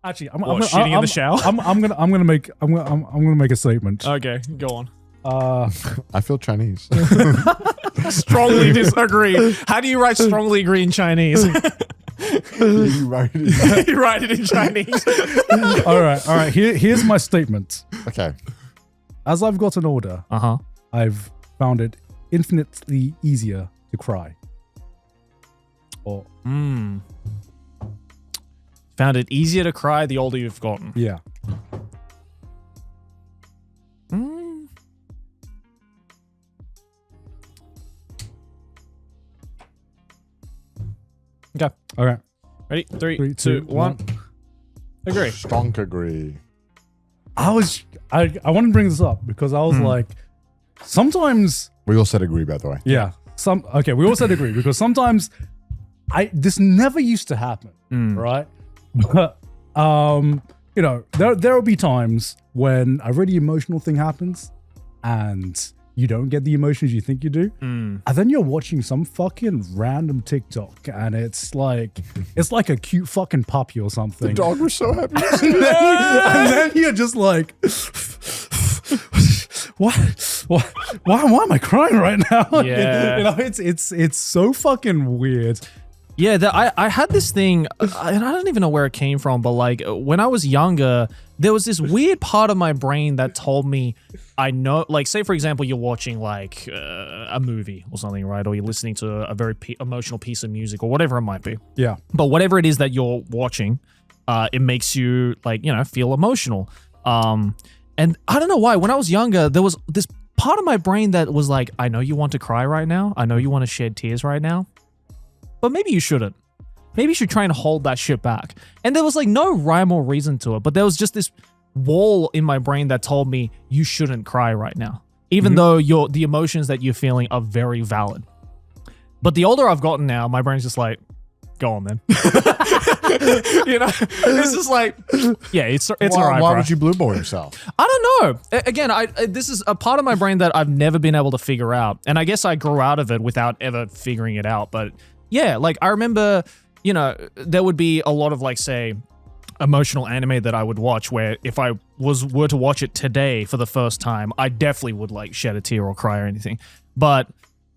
Actually, shitting in the shower? I'm gonna make a statement. Okay, go on. I feel Chinese. Strongly disagree. How do you write strongly agree in Chinese? You write it. You write it in Chinese. All right. Here's my statement. Okay. As I've gotten older, I've found it infinitely easier to cry. Or Found it easier to cry the older you've gotten. yeah. Okay. Okay. Ready? Three, Three, two, two, one. Agree. Strong agree. I want to bring this up because I was like, sometimes. We all said agree, by the way. Yeah. We all said agree because sometimes this never used to happen, right? But there will be times when a really emotional thing happens and you don't get the emotions you think you do. And then you're watching some fucking random TikTok and it's like a cute fucking puppy or something. The dog was so happy. and then you're just like, why am I crying right now? Yeah. It's so fucking weird. Yeah, I had this thing, and I don't even know where it came from, but like when I was younger, there was this weird part of my brain that told me, I know, like say for example, you're watching like a movie or something, right? Or you're listening to a very emotional piece of music or whatever it might be. Yeah. But whatever it is that you're watching, it makes you like, feel emotional. And I don't know why, when I was younger, there was this part of my brain that was like, I know you want to cry right now. I know you want to shed tears right now. But maybe you shouldn't. Maybe you should try and hold that shit back. And there was like no rhyme or reason to it, but there was just this wall in my brain that told me you shouldn't cry right now, even though the emotions that you're feeling are very valid. But the older I've gotten now, my brain's just like, go on then. It's just like, yeah, it's alright. Why would you blue ball yourself? I don't know. Again, this is a part of my brain that I've never been able to figure out, and I guess I grew out of it without ever figuring it out. But yeah, like I remember, there would be a lot of like, say, emotional anime that I would watch where if I were to watch it today for the first time, I definitely would like shed a tear or cry or anything. But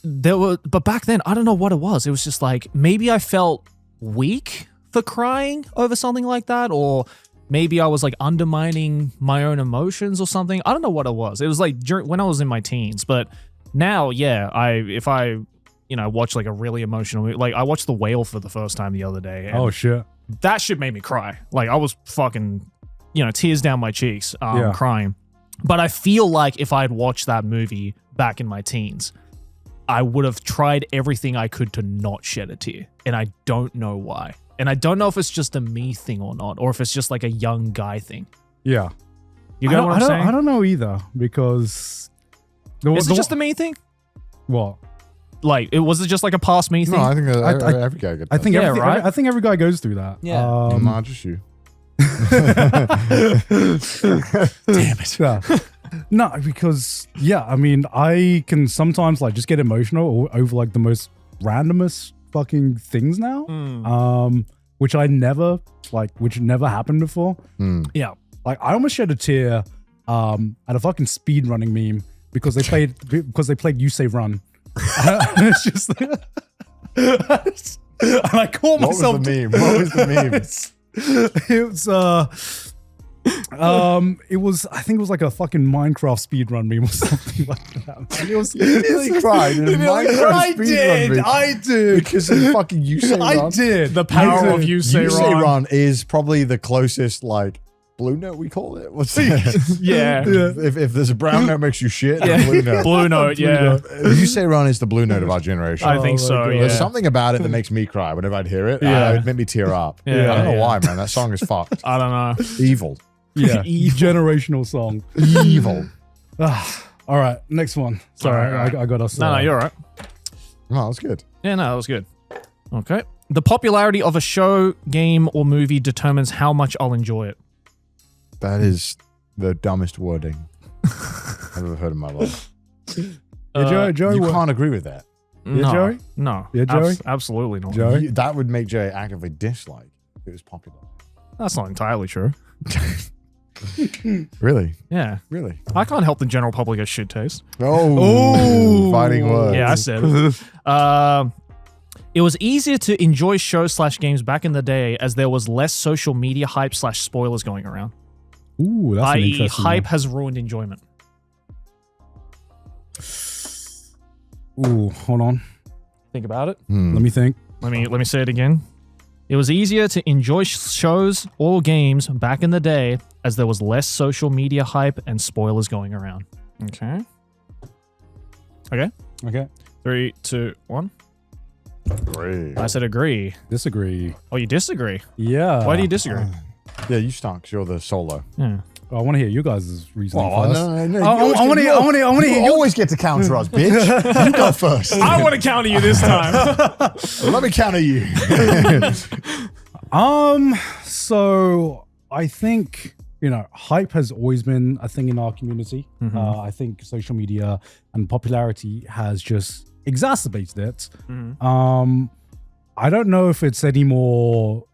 back then, I don't know what it was. It was just like, maybe I felt weak for crying over something like that, or maybe I was like undermining my own emotions or something. I don't know what it was. It was like when I was in my teens, but now, yeah, if I watch like a really emotional movie. Like I watched The Whale for the first time the other day. Oh shit. That shit made me cry. Like I was fucking, tears down my cheeks, crying. But I feel like if I had watched that movie back in my teens, I would have tried everything I could to not shed a tear. And I don't know why. And I don't know if it's just a me thing or not, or if it's just like a young guy thing. Yeah. You get what I'm saying? I don't know either, because... Is it just a me thing? What? Like, was it just like a past me thing? No, I think every guy gets that. I think every guy goes through that. Yeah. Not just you. Damn it. Yeah. No, because, I mean, I can sometimes like just get emotional over like the most randomest fucking things now, which never happened before. Yeah. Like I almost shed a tear at a fucking speedrunning meme because they played You Say Run. And it's just and I call myself. What was the meme? It was I think it was like a fucking Minecraft speedrun meme or something like that. And it was Really cried in a Minecraft speedrun meme. I did. Because of fucking You Say Run. I did. The power of You Say You Say Run. Run is probably the closest like blue note we call it. What's it? Yeah. If there's a brown note makes you shit, then blue note. Blue note, yeah. You Say Run is the blue note of our generation. I think so, God. yeah. There's something about it that makes me cry whenever I'd hear it. Yeah. It made me tear up. Yeah, I don't know yeah. why, man. That song is fucked. I don't know. Evil. Yeah. Generational song. Evil. All right, next one. Sorry, All right. I got us. No, you're all right. No, that's good. Yeah, no, that was good. Okay. The popularity of a show, game, or movie determines how much I'll enjoy it. That is the dumbest wording I've ever heard in my life. Joey, You what? can't agree with that. No, Joey? No. Yeah, Joey? Absolutely not. Joey? That would make Joey actively dislike if it was popular. That's not entirely true. Really? Yeah. Really? I can't help the general public as shit taste. Oh, fighting words. Yeah, I said it. It was easier to enjoy shows/games back in the day as there was less social media hype/spoilers going around. Ooh, that's an I.e., interesting hype one. has ruined enjoyment. Ooh, hold on. Think about it. Let me think. Let me say it again. It was easier to enjoy shows or games back in the day as there was less social media hype and spoilers going around. Okay. Okay. Okay. 3, 2, 1. Agree. I said agree. Disagree. Oh, you disagree? Yeah. Why do you disagree? Yeah, you start 'cause you're the solo. Yeah. I want to hear you guys' reasoning Oh, first. no. I want to hear You you. always get to counter us, bitch. You go first. I want to counter you this time. Let me counter you. So I think, hype has always been a thing in our community. I think social media and popularity has just exacerbated it. I don't know if it's any more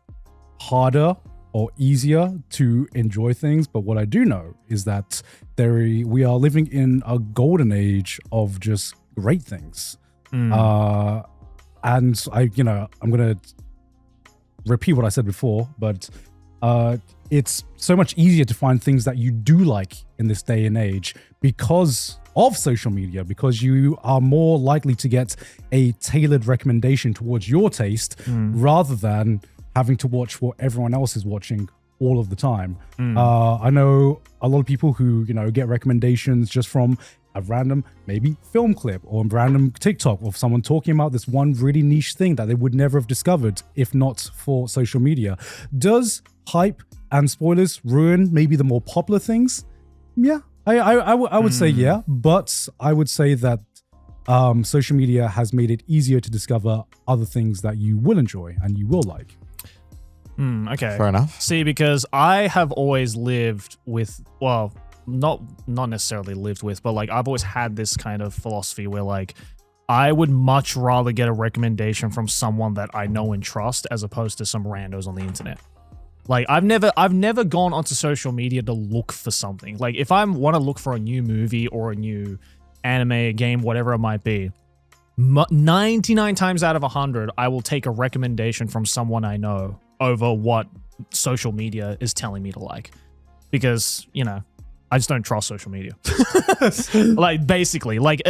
harder or easier to enjoy things, but what I do know is that we are living in a golden age of just great things. And I'm gonna repeat what I said before, but it's so much easier to find things that you do like in this day and age because of social media, because you are more likely to get a tailored recommendation towards your taste rather than having to watch what everyone else is watching all of the time. I know a lot of people who, get recommendations just from a random maybe film clip or a random TikTok of someone talking about this one really niche thing that they would never have discovered if not for social media. Does hype and spoilers ruin maybe the more popular things? Yeah, I would say yeah, but I would say that social media has made it easier to discover other things that you will enjoy and you will like. Okay. Fair enough. See, because I have always lived with, well, not necessarily lived with, but like I've always had this kind of philosophy where like I would much rather get a recommendation from someone that I know and trust as opposed to some randos on the internet. Like I've never gone onto social media to look for something. Like if I want to look for a new movie or a new anime, game, whatever it might be, 99 times out of 100, I will take a recommendation from someone I know over what social media is telling me to like. Because, I just don't trust social media. Like basically, like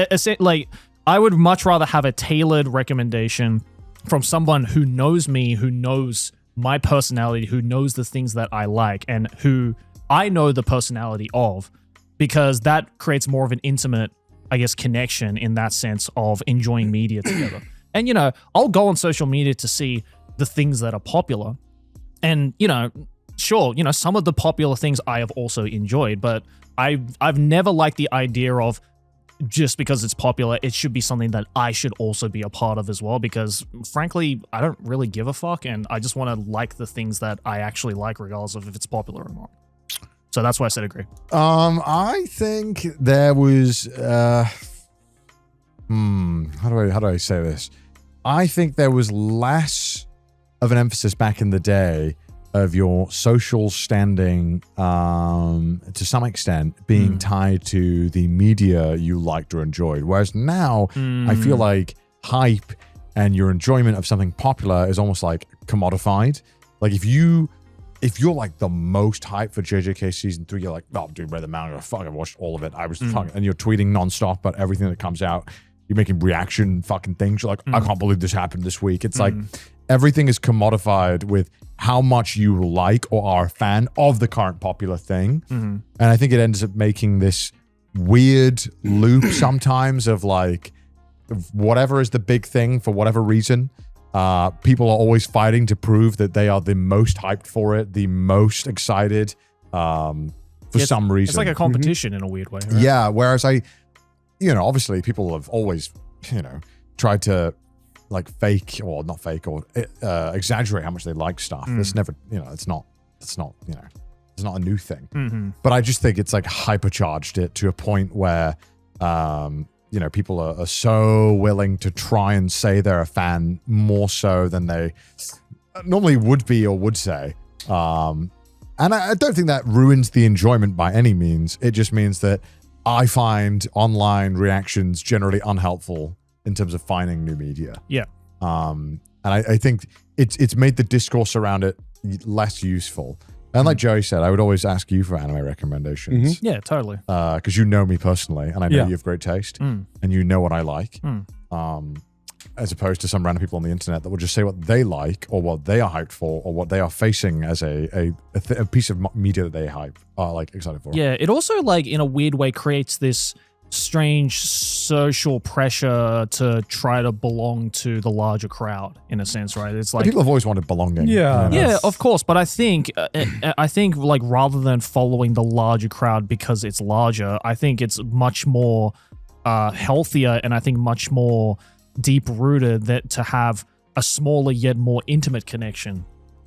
I would much rather have a tailored recommendation from someone who knows me, who knows my personality, who knows the things that I like and who I know the personality of, because that creates more of an intimate, I guess, connection in that sense of enjoying media together. And, I'll go on social media to see the things that are popular. And, sure, some of the popular things I have also enjoyed, but I've never liked the idea of just because it's popular, it should be something that I should also be a part of as well, because frankly, I don't really give a fuck and I just want to like the things that I actually like regardless of if it's popular or not. So that's why I said agree. I think there was how do I say this? I think there was less of an emphasis back in the day of your social standing to some extent being tied to the media you liked or enjoyed. Whereas now I feel like hype and your enjoyment of something popular is almost like commodified. Like if you're like the most hyped for JJK season 3, you're like, oh, dude, read the manga. Fuck, I watched all of it. I was fucking, and you're tweeting nonstop about everything that comes out. You're making reaction fucking things. You're like, I can't believe this happened this week. It's like everything is commodified with how much you like or are a fan of the current popular thing. And I think it ends up making this weird loop sometimes of like, whatever is the big thing for whatever reason, people are always fighting to prove that they are the most hyped for it, the most excited for some reason. It's like a competition in a weird way. Right? Yeah, whereas obviously people have always, tried to like fake or not fake or exaggerate how much they like stuff. It's never, it's not a new thing. But I just think it's like hypercharged it to a point where, people are so willing to try and say they're a fan more so than they normally would be or would say. And I don't think that ruins the enjoyment by any means. It just means that I find online reactions generally unhelpful in terms of finding new media. Yeah. And I think it's made the discourse around it less useful. And like Joey said, I would always ask you for anime recommendations. Yeah, totally. Because you know me personally, and I know you have great taste, and you know what I like. As opposed to some random people on the internet that will just say what they like, or what they are hyped for, or what they are facing as a piece of media that they are like excited for. Yeah, it also like in a weird way creates this strange social pressure to try to belong to the larger crowd in a sense, right? It's like people have always wanted belonging. Yeah. Yeah, of course, but I think like rather than following the larger crowd because it's larger, I think it's much more healthier and I think much more deep rooted that to have a smaller yet more intimate connection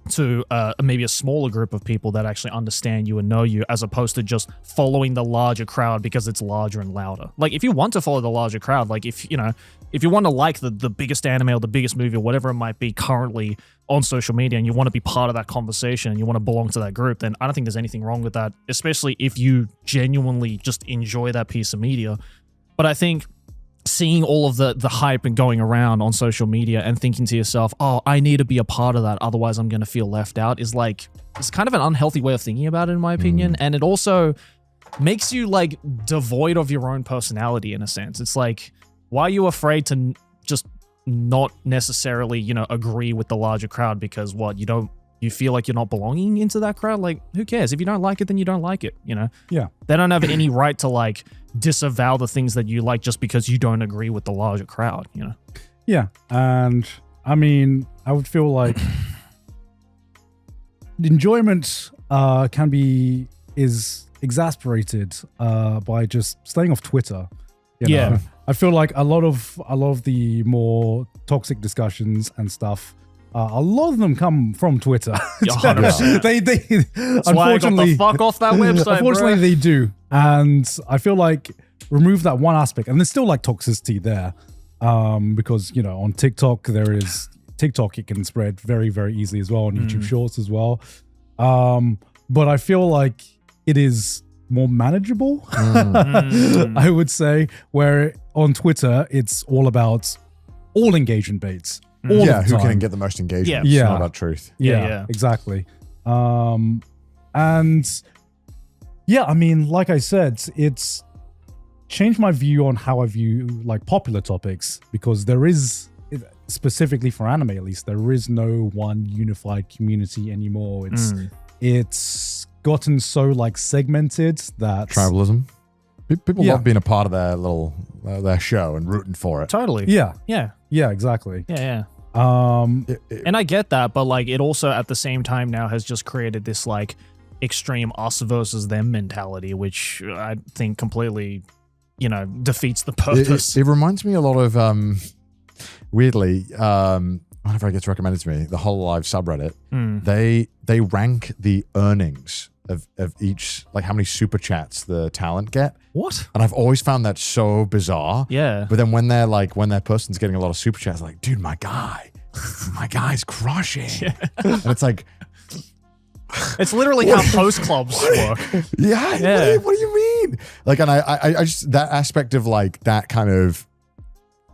to maybe a smaller group of people that actually understand you and know you, as opposed to just following the larger crowd because it's larger and louder. Like if you want to follow the larger crowd, like if you want to like the biggest anime or the biggest movie or whatever it might be currently on social media, and you want to be part of that conversation and you want to belong to that group, then I don't think there's anything wrong with that, especially if you genuinely just enjoy that piece of media. But I think seeing all of the hype and going around on social media and thinking to yourself, oh, I need to be a part of that, otherwise I'm going to feel left out, is like, it's kind of an unhealthy way of thinking about it, in my opinion. And it also makes you like devoid of your own personality in a sense. It's like, why are you afraid to just not necessarily, agree with the larger crowd because you feel like you're not belonging into that crowd? Like, who cares? If you don't like it, then you don't like it, Yeah. They don't have any right to like disavow the things that you like just because you don't agree with the larger crowd, Yeah. And I mean, I would feel like enjoyment is exasperated by just staying off Twitter. You know? I feel like a lot of the more toxic discussions and stuff, a lot of them come from Twitter. They unfortunately fuck off that website. Unfortunately, they do, and I feel like remove that one aspect, and there's still like toxicity there, because on TikTok it can spread very, very easily as well on YouTube Shorts as well. But I feel like it is more manageable, I would say, where on Twitter it's all about all engagement baits. Who can get the most engagement. It's not about truth. Yeah, exactly. And yeah, I mean, like I said, it's changed my view on how I view like popular topics, because there is, specifically for anime at least, there is no one unified community anymore. It's gotten so like segmented that tribalism. People love being a part of their little their show and rooting for it. Totally. Yeah, exactly. Yeah. And I get that, but like it also at the same time now has just created this like extreme us versus them mentality, which I think completely, defeats the purpose. It reminds me a lot of weirdly, whenever it gets recommended to me, the Hololive subreddit, they rank the earnings of each, like how many super chats the talent get. What? And I've always found that so bizarre. Yeah. But then when their person's getting a lot of super chats, like, dude, my guy's crushing. Yeah. And it's like, it's literally how post clubs work. Yeah. What do you mean? Like, and I just, that aspect of like that kind of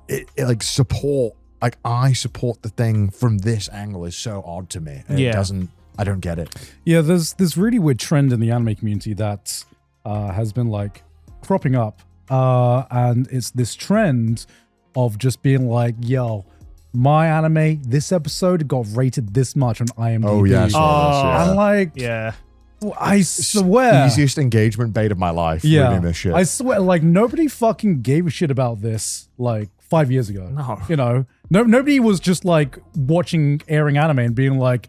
it like support, like I support the thing from this angle is so odd to me. And I don't get it. Yeah, there's this really weird trend in the anime community that has been like cropping up, and it's this trend of just being like, yo, my anime, this episode got rated this much on IMDb. Oh yeah, I'm like, I swear, easiest engagement bait of my life. Reading this shit. I swear, like nobody fucking gave a shit about this like 5 years ago. No, nobody was just like watching airing anime and being like,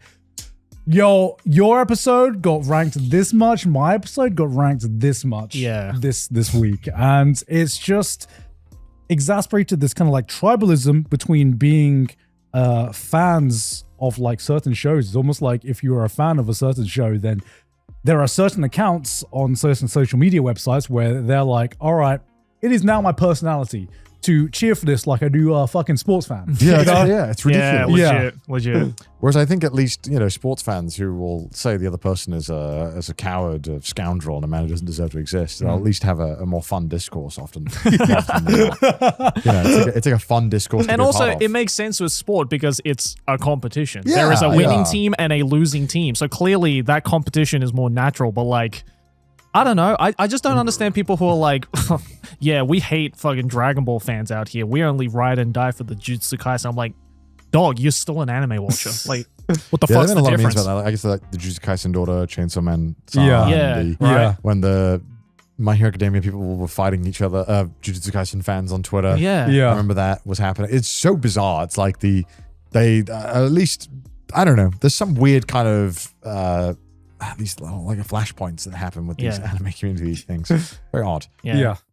yo, your episode got ranked this much, my episode got ranked this much this week. And it's just exasperated this kind of like tribalism between being fans of like certain shows. It's almost like if you are a fan of a certain show, then there are certain accounts on certain social media websites where they're like, all right, it is now my personality to cheer for this like I do fucking sports fans. Yeah, You know? it's ridiculous. Yeah, legit. Whereas I think at least, sports fans who will say the other person is a coward, a scoundrel, and a man who doesn't deserve to exist, they'll at least have a more fun discourse often. Often than not. It's like a fun discourse. And also, it makes sense with sport because it's a competition. Yeah, there is a winning team and a losing team. So clearly that competition is more natural. But like, I don't know. I just don't understand people who are like, yeah, we hate fucking Dragon Ball fans out here. We only ride and die for the Jujutsu Kaisen. I'm like, dog, you're still an anime watcher. Like, what the fuck's the difference? About that. I guess like the Jujutsu Kaisen daughter, Chainsaw Man. When the My Hero Academia people were fighting each other, Jujutsu Kaisen fans on Twitter. Yeah. I remember that was happening. It's so bizarre. It's like they at least, I don't know. There's some weird kind of these little like flashpoints that happen with these anime community things. Very odd. Yeah.